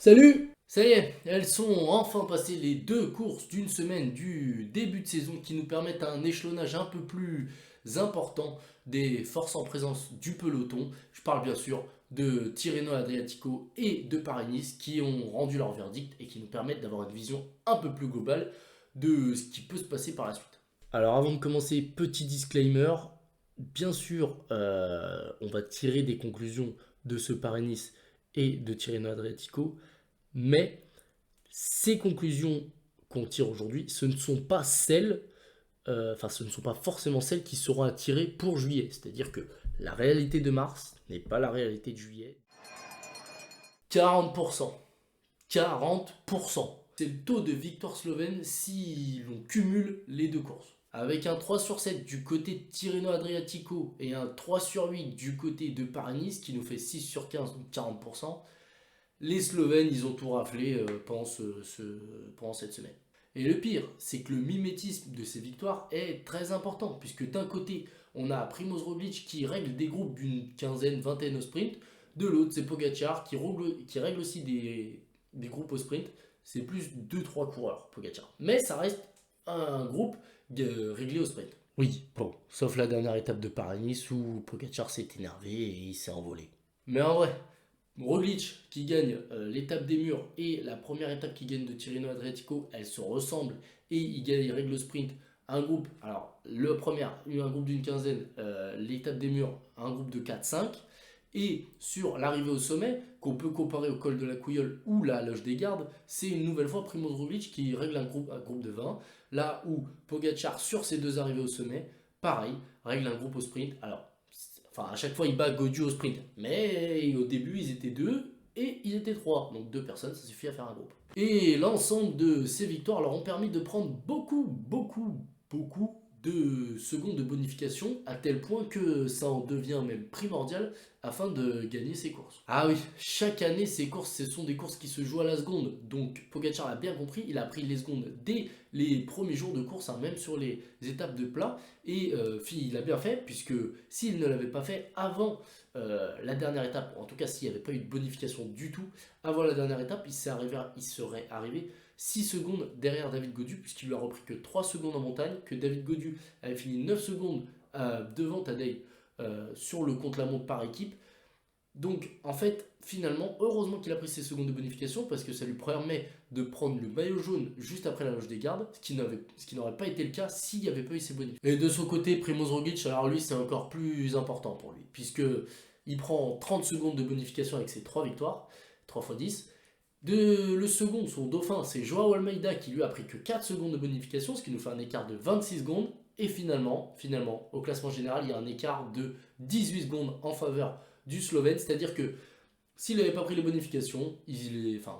Salut! Ça y est, elles sont enfin passées les deux courses d'une semaine du début de saison qui nous permettent un échelonnage un peu plus important des forces en présence du peloton. Je parle bien sûr de Tirreno Adriatico et de Paris-Nice qui ont rendu leur verdict et qui nous permettent d'avoir une vision un peu plus globale de ce qui peut se passer par la suite. Alors avant de commencer, petit disclaimer, bien sûr on va tirer des conclusions de ce Paris-Nice et de Tirreno Adriatico, mais ces conclusions qu'on tire aujourd'hui, ce ne sont pas celles, enfin ce ne sont pas forcément celles qui seront à tirer pour juillet. C'est-à-dire que la réalité de mars n'est pas la réalité de juillet. 40%. 40%. C'est le taux de victoire slovène si l'on cumule les deux courses. Avec un 3 sur 7 du côté de Tirreno Adriatico et un 3 sur 8 du côté de Paris-Nice qui nous fait 6 sur 15, donc 40%, les Slovènes, ils ont tout raflé pendant cette semaine. Et le pire, c'est que le mimétisme de ces victoires est très important, puisque d'un côté, on a Primoz Roglic qui règle des groupes d'une quinzaine, vingtaine au sprint, de l'autre, c'est Pogacar qui règle aussi des groupes au sprint. C'est plus deux trois coureurs, Pogacar. Mais ça reste un groupe réglé au sprint. Oui, bon, sauf la dernière étape de Paris-Nice où Pogacar s'est énervé et il s'est envolé. Mais en vrai, Roglic qui gagne l'étape des murs et la première étape qui gagne de Tirreno Adriatico, elles se ressemblent et il règle le sprint. Un groupe, alors le premier, un groupe d'une quinzaine, l'étape des murs, un groupe de 4-5. Et sur l'arrivée au sommet, qu'on peut comparer au col de la Couilleule ou la loge des gardes, c'est une nouvelle fois Primoz Roglic qui règle un groupe de 20. Là où Pogacar, sur ses deux arrivées au sommet, pareil, règle un groupe au sprint. Alors, enfin, à chaque fois, il bat Gaudu au sprint. Mais au début, ils étaient deux et ils étaient trois. Donc deux personnes, ça suffit à faire un groupe. Et l'ensemble de ces victoires leur ont permis de prendre beaucoup de secondes de bonification, à tel point que ça en devient même primordial afin de gagner ses courses. Ah oui, chaque année, ces courses, ce sont des courses qui se jouent à la seconde. Donc Pogacar l'a bien compris, il a pris les secondes dès les premiers jours de course, hein, même sur les étapes de plat. Et il a bien fait, puisque s'il ne l'avait pas fait avant la dernière étape, en tout cas s'il n'y avait pas eu de bonification du tout, avant la dernière étape, il serait arrivé 6 secondes derrière David Gaudu, puisqu'il lui a repris que 3 secondes en montagne, que David Gaudu avait fini 9 secondes devant Tadej sur le contre-la-montre par équipe. Donc en fait, finalement, heureusement qu'il a pris ses secondes de bonification parce que ça lui permet de prendre le maillot jaune juste après la loge des gardes, ce qui n'aurait pas été le cas s'il n'y avait pas eu ses bonifs. Et de son côté, Primoz Roglic, alors lui c'est encore plus important pour lui, puisque il prend 30 secondes de bonification avec ses 3 victoires, 3 x 10. Le second, son dauphin, c'est Joao Almeida qui lui a pris que 4 secondes de bonification, ce qui nous fait un écart de 26 secondes. Et finalement, au classement général, il y a un écart de 18 secondes en faveur du Slovène. C'est-à-dire que s'il n'avait pas pris les bonifications,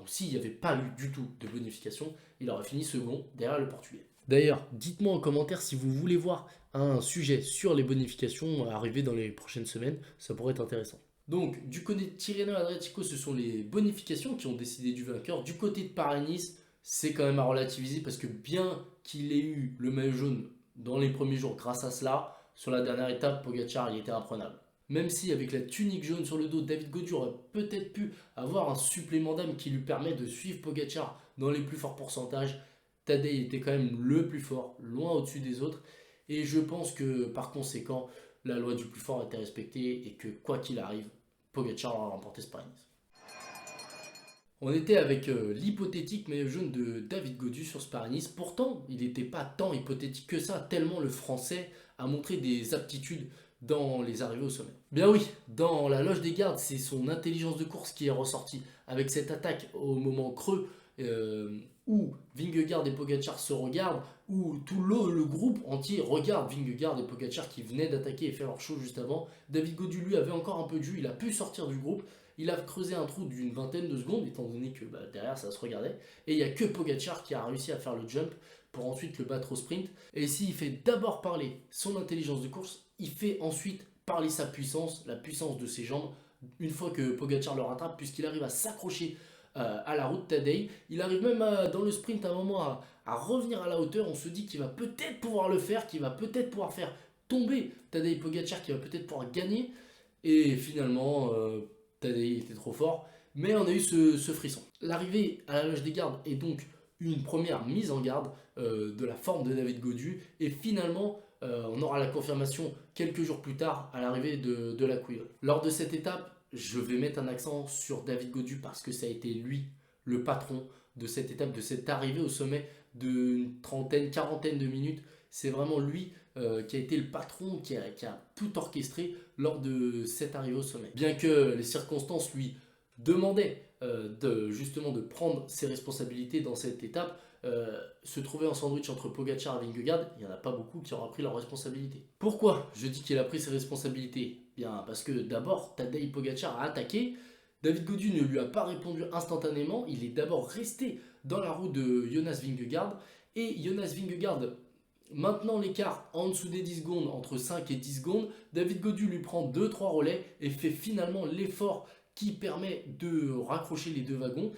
s'il n'y avait pas eu du tout de bonification, il aurait fini second derrière le Portugais. D'ailleurs, dites-moi en commentaire si vous voulez voir un sujet sur les bonifications arriver dans les prochaines semaines, ça pourrait être intéressant. Donc, du côté de Tirreno Adriatico, ce sont les bonifications qui ont décidé du vainqueur. Du côté de Paris-Nice, c'est quand même à relativiser parce que bien qu'il ait eu le maillot jaune dans les premiers jours grâce à cela, sur la dernière étape, Pogacar il était imprenable. Même si avec la tunique jaune sur le dos, David Gaudu aurait peut-être pu avoir un supplément d'âme qui lui permet de suivre Pogacar dans les plus forts pourcentages, Tadej était quand même le plus fort, loin au-dessus des autres. Et je pense que par conséquent, la loi du plus fort a été respectée et que quoi qu'il arrive, Pogacar aura remporté ce Paris-Nice. On était avec l'hypothétique maillot jaune de David Gaudu sur ce Paris-Nice. Pourtant, il n'était pas tant hypothétique que ça, tellement le Français a montré des aptitudes dans les arrivées au sommet. Bien oui, dans la loge des gardes, c'est son intelligence de course qui est ressortie avec cette attaque au moment creux où Vingegaard et Pogacar se regardent, où tout le groupe entier regarde Vingegaard et Pogacar qui venaient d'attaquer et faire leur show juste avant. David Gaudu lui avait encore un peu de jus, il a pu sortir du groupe. Il a creusé un trou d'une vingtaine de secondes, étant donné que derrière ça se regardait. Et il n'y a que Pogacar qui a réussi à faire le jump pour ensuite le battre au sprint. Et s'il fait d'abord parler son intelligence de course, il fait ensuite parler sa puissance, la puissance de ses jambes, une fois que Pogacar le rattrape, puisqu'il arrive à s'accrocher à la route Tadej. Il arrive même dans le sprint à un moment à revenir à la hauteur. On se dit qu'il va peut-être pouvoir le faire, qu'il va peut-être pouvoir faire tomber Tadej Pogacar, qui va peut-être pouvoir gagner. Et finalement, Tadej était trop fort. mais on a eu ce frisson. L'arrivée à la loge des gardes est donc une première mise en garde de la forme de David Gaudu, et finalement on aura la confirmation quelques jours plus tard à l'arrivée de la couilleuse. Lors de cette étape, je vais mettre un accent sur David Gaudu parce que ça a été lui le patron de cette étape, de cette arrivée au sommet d'une trentaine, quarantaine de minutes. C'est vraiment lui qui a été le patron, qui a tout orchestré lors de cette arrivée au sommet. Bien que les circonstances lui demandaient justement de prendre ses responsabilités dans cette étape, se trouver en sandwich entre Pogacar et Vingegaard, il n'y en a pas beaucoup qui auront pris leurs responsabilités. Pourquoi je dis qu'il a pris ses responsabilités? Bien parce que d'abord, Tadej Pogacar a attaqué, David Gaudu ne lui a pas répondu instantanément, il est d'abord resté dans la roue de Jonas Vingegaard, et Jonas Vingegaard, maintenant l'écart en dessous des 10 secondes, entre 5 et 10 secondes, David Gaudu lui prend 2-3 relais et fait finalement l'effort qui permet de raccrocher les deux wagons.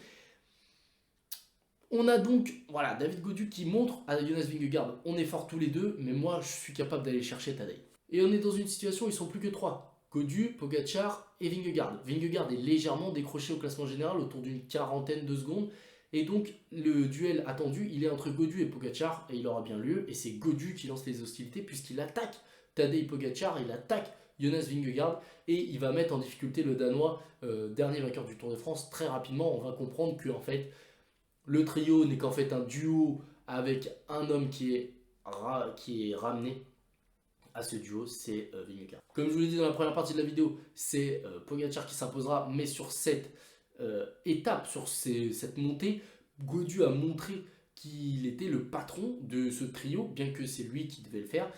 On a donc voilà, David Gaudu qui montre à Jonas Vingegaard, on est forts tous les deux, mais moi je suis capable d'aller chercher Tadej. Et on est dans une situation où ils sont plus que 3. Gaudu, Pogacar et Vingegaard. Vingegaard est légèrement décroché au classement général autour d'une quarantaine de secondes. Et donc le duel attendu, il est entre Gaudu et Pogacar et il aura bien lieu. Et c'est Gaudu qui lance les hostilités puisqu'il attaque Tadej Pogacar, il attaque Jonas Vingegaard et il va mettre en difficulté le Danois, dernier vainqueur du Tour de France. Très rapidement, on va comprendre que en fait, le trio n'est qu'en fait un duo avec un homme qui est ramené à ce duo, c'est Vingegaard. Comme je vous l'ai dit dans la première partie de la vidéo, c'est Pogacar qui s'imposera, mais sur cette étape, sur cette montée, Gaudu a montré qu'il était le patron de ce trio, bien que c'est lui qui devait le faire,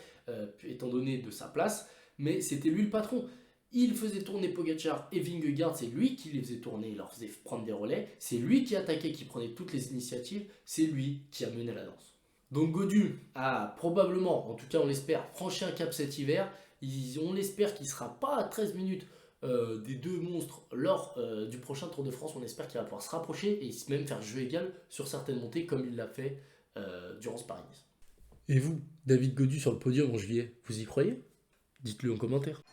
étant donné de sa place, mais c'était lui le patron. Il faisait tourner Pogacar et Vingegaard, c'est lui qui les faisait tourner, il leur faisait prendre des relais, c'est lui qui attaquait, qui prenait toutes les initiatives, c'est lui qui a mené la danse. Donc Gaudu a probablement, en tout cas on l'espère, franchi un cap cet hiver. On l'espère qu'il ne sera pas à 13 minutes des deux monstres lors du prochain Tour de France. On espère qu'il va pouvoir se rapprocher et même faire jeu égal sur certaines montées comme il l'a fait durant ce Paris-Nice. Et vous, David Gaudu sur le podium en juillet, vous y croyez? Dites-le en commentaire.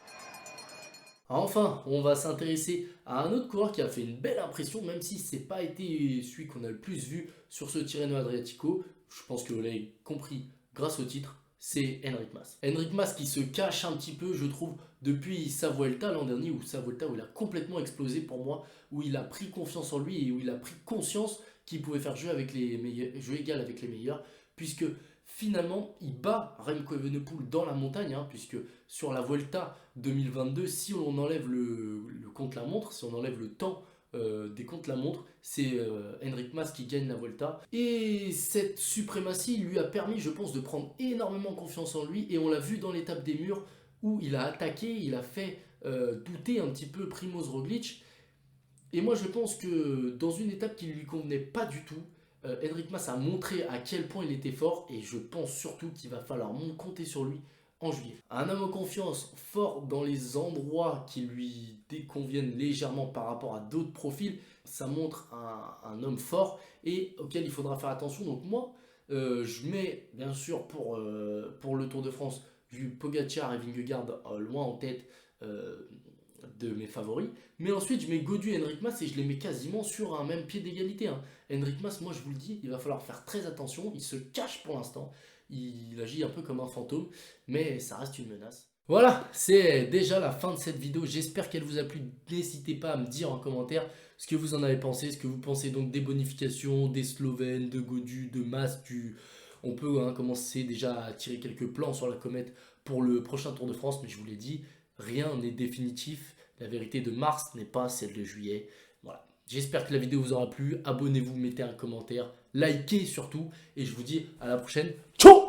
Enfin, on va s'intéresser à un autre coureur qui a fait une belle impression, même si ce n'est pas été celui qu'on a le plus vu sur ce Tirreno Adriatico. Je pense que vous l'avez compris grâce au titre, c'est Enric Mas. Enric Mas qui se cache un petit peu, je trouve, depuis sa Vuelta l'an dernier, où il a complètement explosé pour moi, où il a pris confiance en lui et où il a pris conscience qu'il pouvait faire jeu égal avec les meilleurs, puisque finalement, il bat Remco Evenepoel dans la montagne, puisque sur la Vuelta 2022, si on enlève le contre-la-montre, si on enlève le temps des contre-la-montre, c'est Enric Mas qui gagne la Vuelta. Et cette suprématie lui a permis, je pense, de prendre énormément confiance en lui. Et on l'a vu dans l'étape des murs où il a attaqué, il a fait douter un petit peu Primož Roglič. Et moi, je pense que dans une étape qui ne lui convenait pas du tout, Enric Mas a montré à quel point il était fort. Et je pense surtout qu'il va falloir compter sur lui en juillet. Un homme en confiance, fort dans les endroits qui lui déconviennent légèrement par rapport à d'autres profils, ça montre un homme fort et auquel il faudra faire attention. Donc moi, je mets bien sûr pour le Tour de France du Pogacar et Vingegaard loin en tête de mes favoris. Mais ensuite, je mets Gaudu et Enric Mas et je les mets quasiment sur un même pied d'égalité. Enric Mas, moi je vous le dis, il va falloir faire très attention. Il se cache pour l'instant. Il agit un peu comme un fantôme, mais ça reste une menace. Voilà, c'est déjà la fin de cette vidéo. J'espère qu'elle vous a plu. N'hésitez pas à me dire en commentaire ce que vous en avez pensé, ce que vous pensez donc des bonifications, des Slovènes, de Gaudu, de Mas. On peut commencer déjà à tirer quelques plans sur la comète pour le prochain Tour de France, mais je vous l'ai dit, rien n'est définitif. La vérité de mars n'est pas celle de juillet. Voilà. J'espère que la vidéo vous aura plu. Abonnez-vous, mettez un commentaire, likez surtout. Et je vous dis à la prochaine. Ciao!